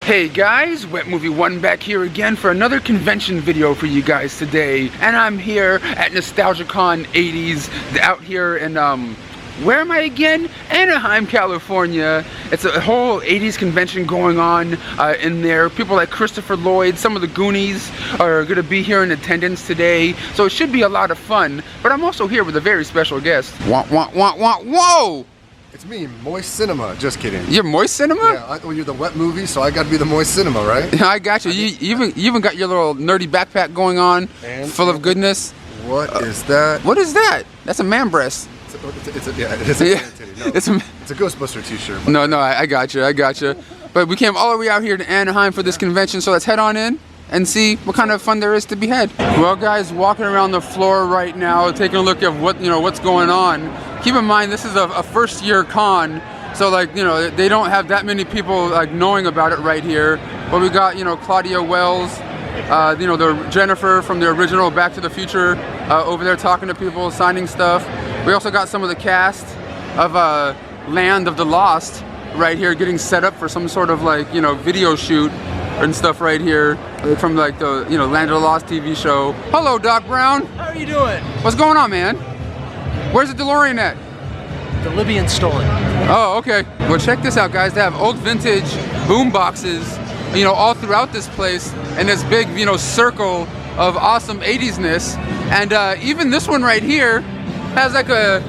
Hey guys, Wet Movie 1 back here again for another convention video for you guys today. And I'm here at NostalgiaCon 80s out here in, where am I again? Anaheim, California. It's a whole 80s convention going on in there. People like Christopher Lloyd, some of the Goonies are gonna be here in attendance today. So it should be a lot of fun. But I'm also here with a very special guest. Whoa! It's me, Moist Cinema. Just kidding. You're Moist Cinema? Yeah, well, you're the wet movie, so I got to be the Moist Cinema, right? Yeah, I got you. You even got your little nerdy backpack going on, full of goodness. What is that? What is that? That's a man breast. It's a Ghostbuster t-shirt. No, I got you. But we came all the way out here to Anaheim for this convention, so let's head on in and see what kind of fun there is to be had. Well, guys, walking around the floor right now, taking a look at what's going on. Keep in mind, this is a first-year con, so they don't have that many people knowing about it right here. But we got Claudia Wells, the Jennifer from the original Back to the Future over there talking to people, signing stuff. We also got some of the cast of Land of the Lost right here getting set up for some sort of video shoot and stuff right here from the Land of the Lost TV show. Hello, Doc Brown. How are you doing? What's going on, man? Where's the DeLorean at? The Libyan stole it. Oh, okay. Well, check this out, guys. They have old vintage boomboxes, all throughout this place, in this big, circle of awesome 80s-ness. And even this one right here has like a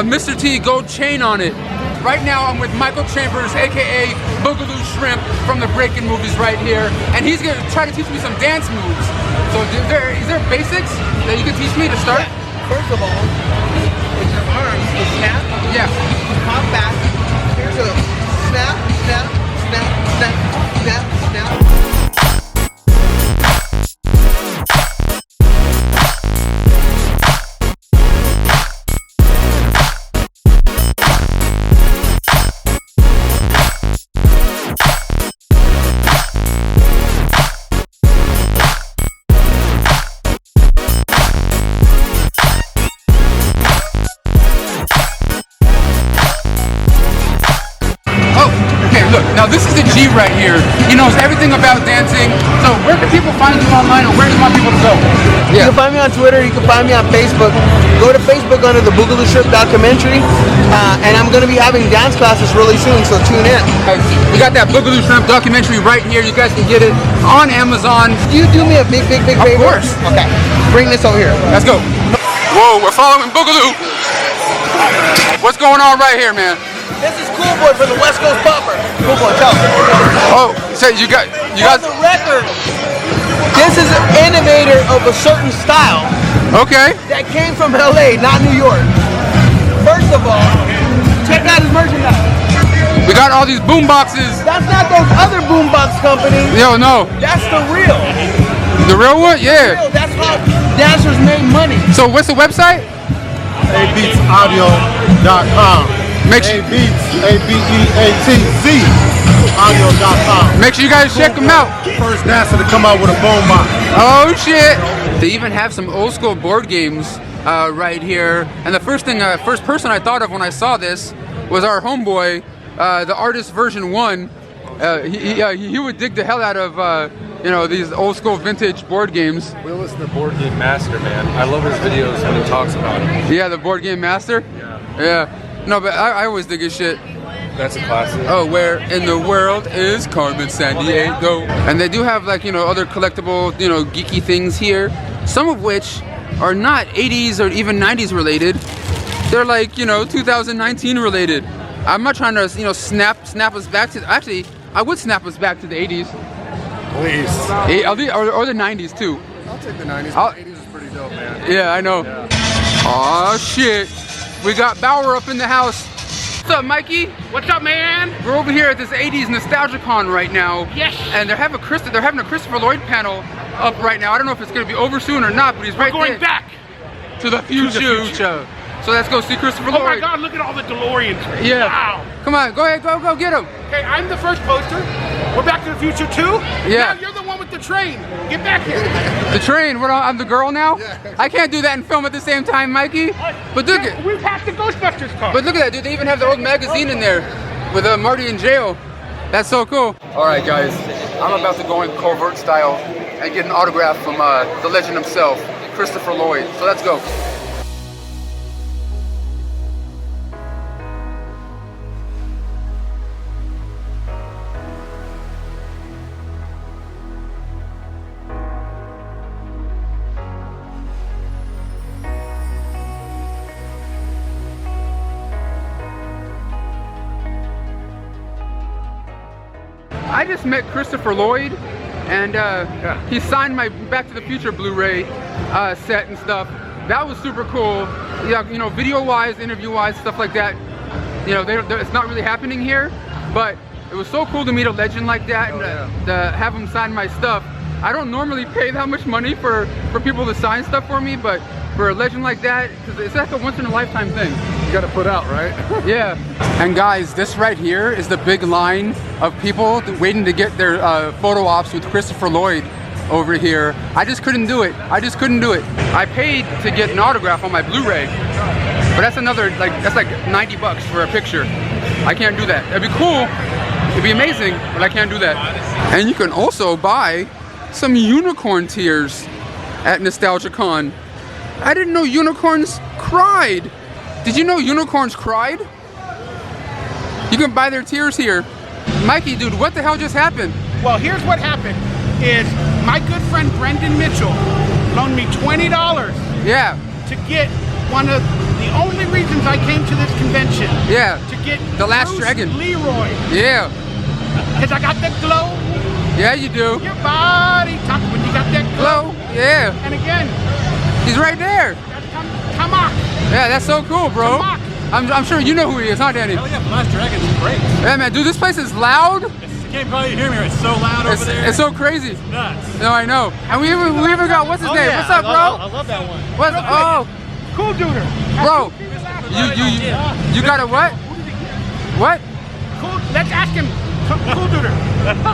Mr. T gold chain on it. Right now, I'm with Michael Chambers, aka Boogaloo Shrimp from the Breakin movies right here, and he's gonna try to teach me some dance moves. So, is there basics that you can teach me to start? Yeah. First of all, with your arms, you snap. Yeah. Pop back. Here's a snap, snap, snap, snap, snap, snap. Now this is the G right here. He knows everything about dancing. So where can people find you online, or where do you want people to go? Yeah. You can find me on Twitter. You can find me on Facebook. Go to Facebook under the Boogaloo Shrimp documentary, and I'm going to be having dance classes really soon. So tune in. We got that Boogaloo Shrimp documentary right here. You guys can get it on Amazon. Do you do me a big favor? Of course. Okay. Bring this over here. Let's go. Whoa, we're following Boogaloo. What's going on right here, man? This is Cool Boy from the West Coast Popper. Cool Boy, tell me. Oh, so you guys. For the record, this is an innovator of a certain style. Okay. That came from LA, not New York. First of all, check out his merchandise. We got all these boom boxes. That's not those other boombox companies. Yo, no. That's the real. The real one? Yeah. Real. That's how dancers made money. So what's the website? abeatsaudio.com. Make sure, A-B-E-A-T-Z audio.com. Make sure you guys check them out. First dancer to come out with a boom box. Oh shit! They even have some old school board games right here. And the first person I thought of when I saw this was our homeboy, the artist version 1. He would dig the hell out of these old school vintage board games. Will is the board game master, man. I love his videos when he talks about it. Yeah, the board game master. Yeah. No, but I always dig his shit. That's a classic. Oh, where in the world is Carmen Sandiego? And they do have other collectible, geeky things here. Some of which are not 80s or even 90s related. They're 2019 related. I'm not trying to snap us back to. Actually, I would snap us back to the 80s. Please. Or the 90s too. I'll take the 90s. The 80s is pretty dope, man. Yeah, I know. Yeah. Aw, shit. We got Bauer up in the house. What's up, Mikey? What's up, man? We're over here at this 80s NostalgiaCon right now. Yes. And they're having a Christopher Lloyd panel up right now. I don't know if it's gonna be over soon or not, but he's right there. We're going back To the future. So let's go see Christopher Lloyd. Oh my God, look at all the DeLoreans. Yeah. Wow. Come on, go ahead, go get him. Okay, I'm the first poster. We're Back to the Future too. Yeah. Now you're the one with the train. Get back here. The train, I'm the girl now? Yeah. I can't do that and film at the same time, Mikey. But look at. We packed the Ghostbusters car. But look at that, dude. They even have the old magazine in there with Marty in jail. That's so cool. All right, guys. I'm about to go in covert style and get an autograph from the legend himself, Christopher Lloyd. So let's go. I just met Christopher Lloyd, and he signed my Back to the Future Blu-ray set and stuff. That was super cool. Yeah, you know, video-wise, interview-wise, stuff like that. You know, it's not really happening here, but it was so cool to meet a legend like that and to have him sign my stuff. I don't normally pay that much money for people to sign stuff for me, but for a legend like that, because it's like a once-in-a-lifetime thing. You gotta put out, right? Yeah. And guys, this right here is the big line of people waiting to get their photo ops with Christopher Lloyd over here. I just couldn't do it. I just couldn't do it. I paid to get an autograph on my Blu-ray, but that's another, that's like 90 bucks for a picture. I can't do that. It'd be cool, it'd be amazing, but I can't do that. And you can also buy some unicorn tears at NostalgiaCon. I didn't know unicorns cried. Did you know unicorns cried? You can buy their tears here. Mikey, dude, what the hell just happened? Well, here's what happened is my good friend Brendan Mitchell loaned me $20 Yeah, to get one of the only reasons I came to this convention. yeah. To get The Last Bruce Dragon. Leroy. Yeah, Because I got that glow. yeah, you do. Your body talk when you got that glow. Hello, yeah. And again, He's right there. that's Kamak. Yeah, that's so cool, bro. Kamak. I'm sure you know who he is, huh, Danny? Hell yeah, the Last Dragon's great. Yeah, man, dude, this place is loud. You can't probably hear me, it's so loud over there. It's so crazy. Nuts. No, I know. And we even got, what's his name? Yeah, What's up, I bro? love that one. What's, oh, Coolduder. bro, you got a what? What? Cool. Let's ask him. Coolduder.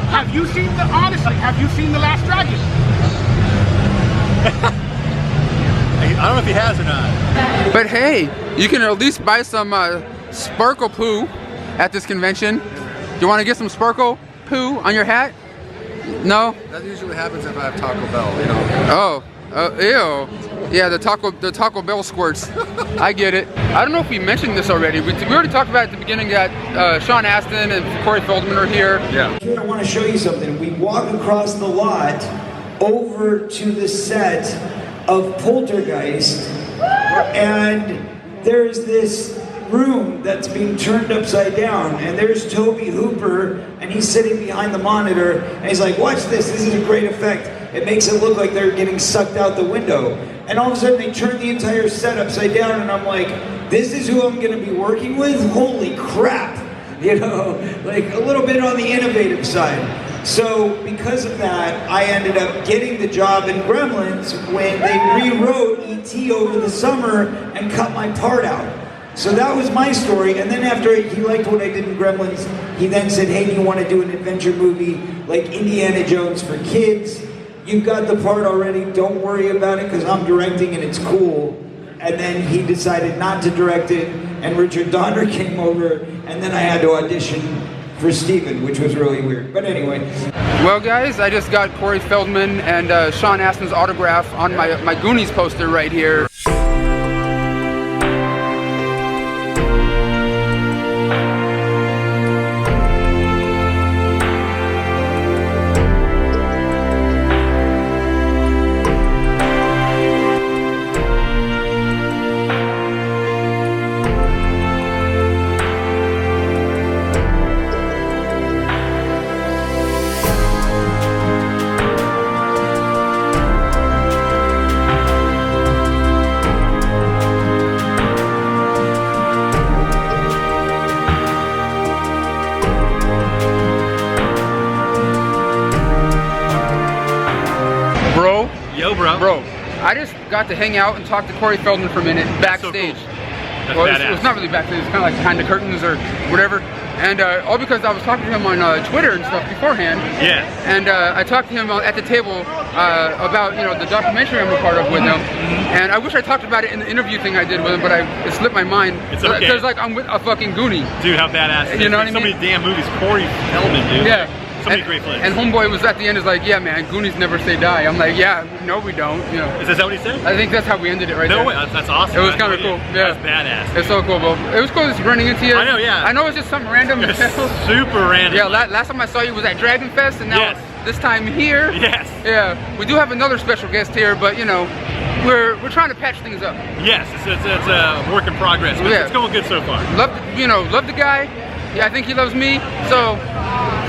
Have you seen the Last Dragon? I don't know if he has or not. But hey, you can at least buy some sparkle poo at this convention. You want to get some sparkle poo on your hat? No? That usually happens if I have Taco Bell, you know. Ew. Yeah, the Taco Bell squirts. I get it. I don't know if we mentioned this already. We already talked about at the beginning that Sean Astin and Corey Feldman are here. Yeah. I want to show you something. We walk across the lot over to the set of Poltergeist, and there's this room that's being turned upside down, and there's Toby Hooper, and he's sitting behind the monitor, and he's like, watch this is a great effect. It makes it look like they're getting sucked out the window. And all of a sudden they turn the entire set upside down, and I'm like, this is who I'm gonna be working with? Holy crap. You know, like a little bit on the innovative side. So because of that, I ended up getting the job in Gremlins when they rewrote E.T. over the summer and cut my part out. So that was my story, and then after he liked what I did in Gremlins, he then said, hey, do you want to do an adventure movie like Indiana Jones for kids? You've got the part already, don't worry about it because I'm directing and it's cool. And then he decided not to direct it, and Richard Donner came over, and then I had to audition for Steven, which was really weird. But anyway. Well, guys, I just got Corey Feldman and Sean Astin's autograph on my Goonies poster right here. Bro, I just got to hang out and talk to Corey Feldman for a minute backstage. So cool. That's Well, badass. it's not really backstage, it's kind of like behind the curtains or whatever. And all because I was talking to him on Twitter and stuff beforehand. Yeah. And I talked to him at the table about, you know, the documentary I'm a part of with him. And I wish I talked about it in the interview thing I did with him, but it slipped my mind. It's okay. Because like I'm with a fucking Goonie. Dude, how badass. You know what I so mean? many damn movies. Corey Feldman, dude. Yeah. So many great flicks. And Homeboy was at the end is like, yeah, man, Goonies never say die. I'm like, yeah, no, we don't. You know. Is that what he said? I think that's how we ended it right there. No way, that's awesome. It was kind of cool. Yeah. That's badass. It's so cool, bro. It was cool just running into you. I know, yeah. I know it's just something random. It's super random. Yeah, last time I saw you was at Dragon Fest, and now this time here. Yes. Yeah, we do have another special guest here, but you know, we're trying to patch things up. Yes, it's a work in progress, but it's going good so far. Love the guy. Yeah, I think he loves me. So,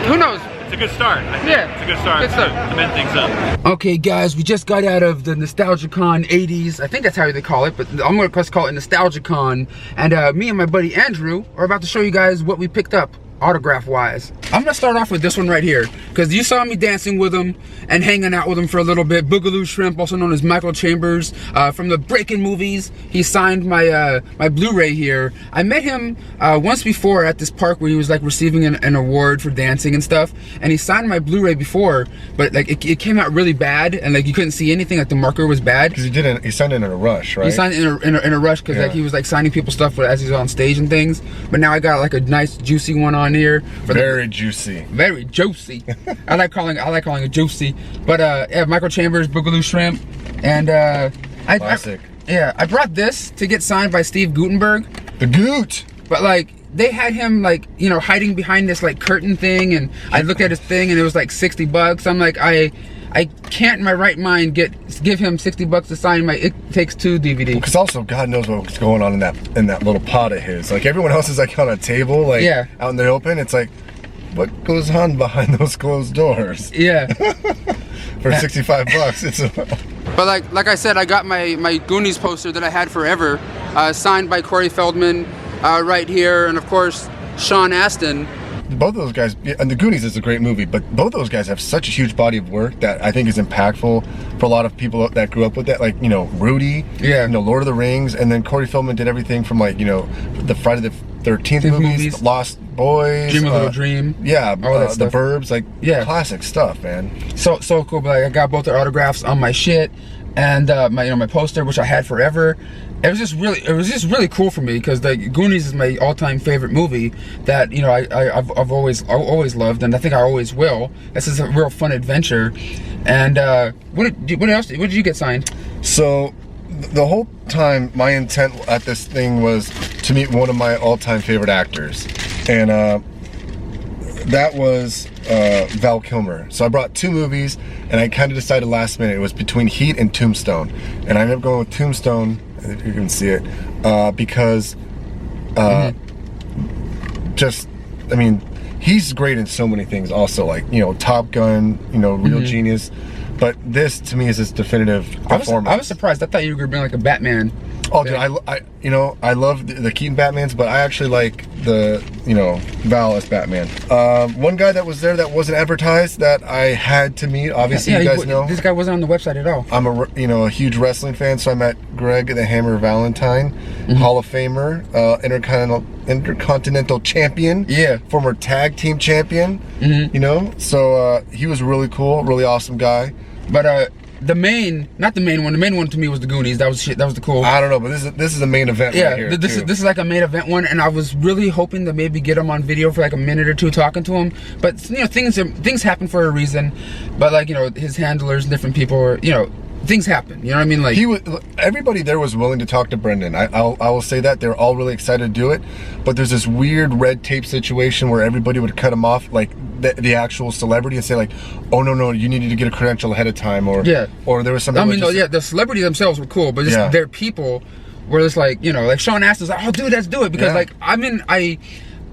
who knows? It's a good start. I think. Yeah, it's a good start. To mend things up. Okay, guys, we just got out of the NostalgiaCon 80s. I think that's how they call it, but I'm gonna just call it NostalgiaCon. And me and my buddy Andrew are about to show you guys what we picked up autograph-wise. I'm gonna start off with this one right here, because you saw me dancing with him and hanging out with him for a little bit. Boogaloo Shrimp, also known as Michael Chambers, from the Breakin movies. He signed my my Blu-ray here. I met him once before at this park where he was like receiving an award for dancing and stuff, and he signed my Blu-ray before, but like it came out really bad, and like you couldn't see anything, like the marker was bad. Because he signed it in a rush, right? He signed it in a rush, because like he was like signing people's stuff as he's on stage and things. But now I got like a nice juicy one on here. Very juicy. Very juicy. I like calling it juicy. But yeah, Michael Chambers, Boogaloo Shrimp, and classic. I brought this to get signed by Steve Guttenberg. The Goot. But like they had him like, you know, hiding behind this like curtain thing, and I looked at his thing and it was like $60. I'm like, I can't in my right mind give him $60 to sign my It Takes Two DVD. Because also, God knows what's going on in that little pot of his. Like everyone else is like on a table, like out in the open. It's like, what goes on behind those closed doors? Yeah. For $65, it's. But like I said, I got my Goonies poster that I had forever, signed by Corey Feldman, right here, and of course Sean Astin. Both of those guys, and the Goonies is a great movie, but both of those guys have such a huge body of work that I think is impactful for a lot of people that grew up with that. Like, you know, Rudy, you know, Lord of the Rings, and then Corey Feldman did everything from like, you know, the Friday the 13th movies, Lost Boys, Dream a Little Dream, all that stuff. The Burbs, like classic stuff, man. So cool. But like, I got both their autographs on my shit, and my poster, which I had forever. It was just really cool for me, because the Goonies is my all-time favorite movie that, you know, I've always loved, and I think I always will. This is a real fun adventure. And what did you get signed? So the whole time my intent at this thing was to meet one of my all-time favorite actors, and that was Val Kilmer. So I brought two movies, and I kind of decided last minute. It was between Heat and Tombstone, and I ended up going with Tombstone. If you can see it, because just, I mean, he's great in so many things also, like, you know, Top Gun, you know, Real Genius, but this to me is his definitive performance. I was surprised. I thought you were being like a Batman. Oh, dude, I love the Keaton Batmans, but I actually like the, you know, Val as Batman. One guy that was there that wasn't advertised that I had to meet, obviously, you guys know. This guy wasn't on the website at all. I'm a huge wrestling fan, so I met Greg the Hammer Valentine, Hall of Famer, Intercontinental Champion, former tag team champion, you know, so he was really cool, really awesome guy. But the main one to me was the Goonies. That was the cool. I don't know, but this is a main event right here. This is like a main event one, and I was really hoping to maybe get him on video for like a minute or two talking to him. But you know, things happen for a reason. But like, you know, his handlers and different people were, you know, things happen. You know what I mean? Like everybody there was willing to talk to Brendan. I will say that they're all really excited to do it. But there's this weird red tape situation where everybody would cut him off, like the actual celebrity, and say like, oh no, you needed to get a credential ahead of time, or there was something. I mean, the celebrity themselves were cool, but just their people were just like, you know, like Sean Astin's like, oh dude, let's do it, because like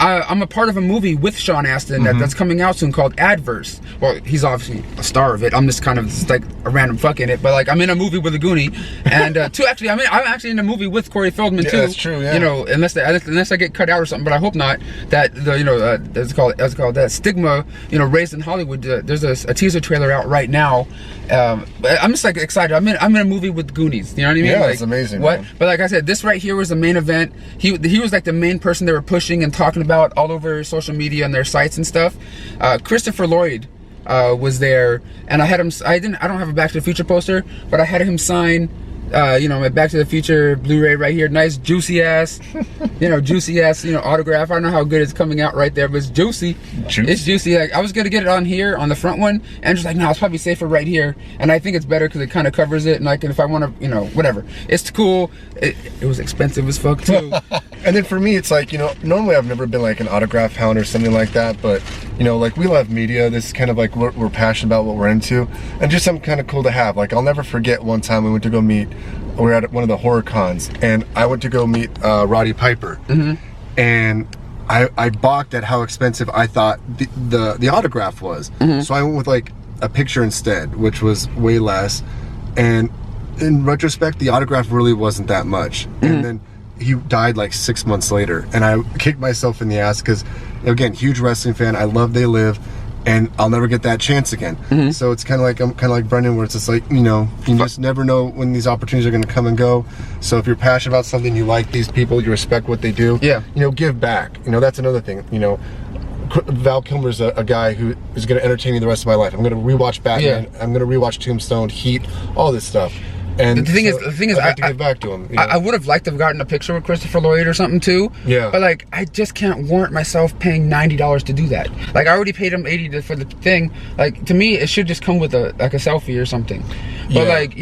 I'm a part of a movie with Sean Astin that's coming out soon called Adverse. Well, he's obviously a star of it. I'm just kind of just like a random fuck in it. But like, I'm in a movie with a Goonie, and I'm actually in a movie with Corey Feldman too. That's true. Yeah. You know, unless I get cut out or something, but I hope not. That it's called that stigma. You know, raised in Hollywood. There's a teaser trailer out right now. I'm just like excited. I'm in a movie with Goonies. You know what I mean? Yeah, like, it's amazing. What? Man. But like I said, this right here was the main event. He was like the main person they were pushing and talking about all over social media and their sites and stuff. Christopher Lloyd was there, and I had him. I don't have a Back to the Future poster, but I had him sign You know, my Back to the Future Blu-ray right here, nice juicy ass, juicy ass, autograph. I don't know how good it's coming out right there, but it's juicy. It's juicy. Like, I was gonna get it on here on the front one, and just like, no, it's probably safer right here. And I think it's better because it kind of covers it. And like, if I want to, whatever, it's cool. It was expensive as fuck too. And then for me, it's like, normally I've never been like an autograph hound or something like that, but like we love media. This is kind of like what we're passionate about, what we're into, and just something kind of cool to have. Like, I'll never forget one time we went to go meet. We were at one of the horror cons, and I went to go meet Roddy Piper, and I balked at how expensive I thought the autograph was. So I went with like a picture instead, which was way less. And in retrospect, the autograph really wasn't that much. And then he died like 6 months later, and I kicked myself in the ass because, again, huge wrestling fan. I love They Live. And I'll never get that chance again. So it's kind of like, I'm kind of like Brendan, where it's just like, you just never know when these opportunities are going to come and go. So if you're passionate about something, you like these people, you respect what they do, give back. That's another thing. Val Kilmer's a guy who is going to entertain me the rest of my life. I'm going to rewatch Batman. I'm going to rewatch Tombstone, Heat, all this stuff. And the thing is, I have to get back to him. I would have liked to have gotten a picture with Christopher Lloyd or something too. Yeah. But like, I just can't warrant myself paying $90 to do that. Like, I already paid him $80 for the thing. Like, to me, it should just come with a selfie or something. But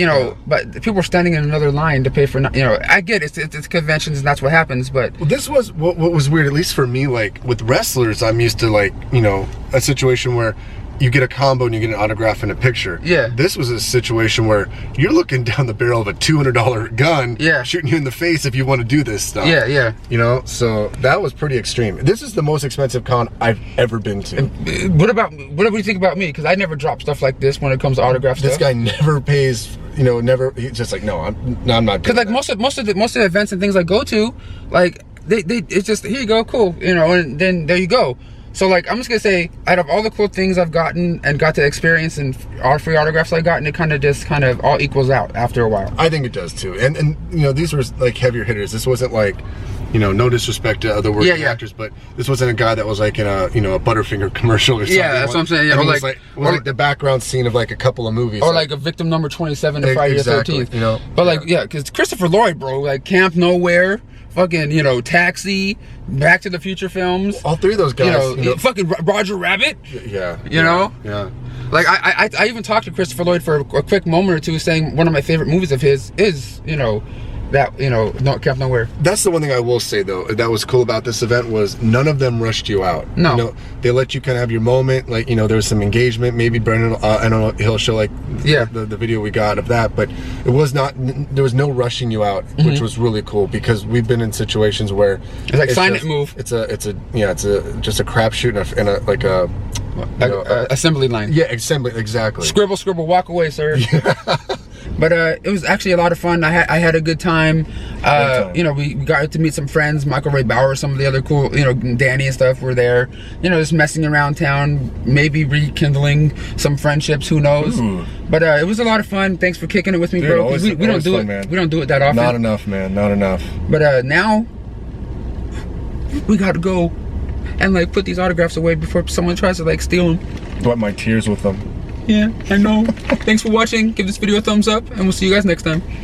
but people are standing in another line to pay for. I get it's conventions and that's what happens. But this was what was weird, at least for me. Like with wrestlers, I'm used to like a situation where you get a combo and you get an autograph and a picture. Yeah. This was a situation where you're looking down the barrel of a $200 gun, shooting you in the face if you want to do this stuff. Yeah. So that was pretty extreme. This is the most expensive con I've ever been to. What do you think about me? Because I never drop stuff like this when it comes to autograph stuff. This guy never pays. Never. He's just like, no, I'm not. Because like most of the events and things I go to, like it's just, here you go, cool, and then there you go. So like, I'm just gonna say, out of all the cool things I've gotten and got to experience and all free autographs I've gotten, it kind of all equals out after a while. I think it does too. And these were like heavier hitters. This wasn't like, no disrespect to other working actors, but this wasn't a guy that was like in a a Butterfinger commercial or something. Yeah, that's what I'm saying. Yeah, or like the background scene of like a couple of movies. Or like a victim number 27 to Friday the 13th. But like, because Christopher Lloyd, bro, like Camp Nowhere, fucking, Taxi, Back to the Future films. All three of those guys. Fucking Roger Rabbit. Yeah. Yeah. Like, I even talked to Christopher Lloyd for a quick moment or two, saying one of my favorite movies of his is, Camp Nowhere. That's the one thing I will say, though, that was cool about this event was none of them rushed you out. No. They let you kind of have your moment. Like, there was some engagement. Maybe Brendan, I don't know, he'll show like the video we got of that, but it was not, there was no rushing you out, which was really cool because we've been in situations where it's like sign it, move. It's just a crapshoot and a like a assembly line. Yeah, assembly, exactly. Scribble, walk away, sir. But it was actually a lot of fun. I had a good time. We got to meet some friends, Michael Ray Bauer, some of the other cool, Danny and stuff were there. Just messing around town, maybe rekindling some friendships. Who knows? Ooh. But it was a lot of fun. Thanks for kicking it with me, dude, bro. We don't do it. Man. We don't do it that often. Not enough, man. Not enough. But now we got to go and like put these autographs away before someone tries to like steal them. Wipe my tears with them. Yeah, I know. Thanks for watching. Give this video a thumbs up, and we'll see you guys next time.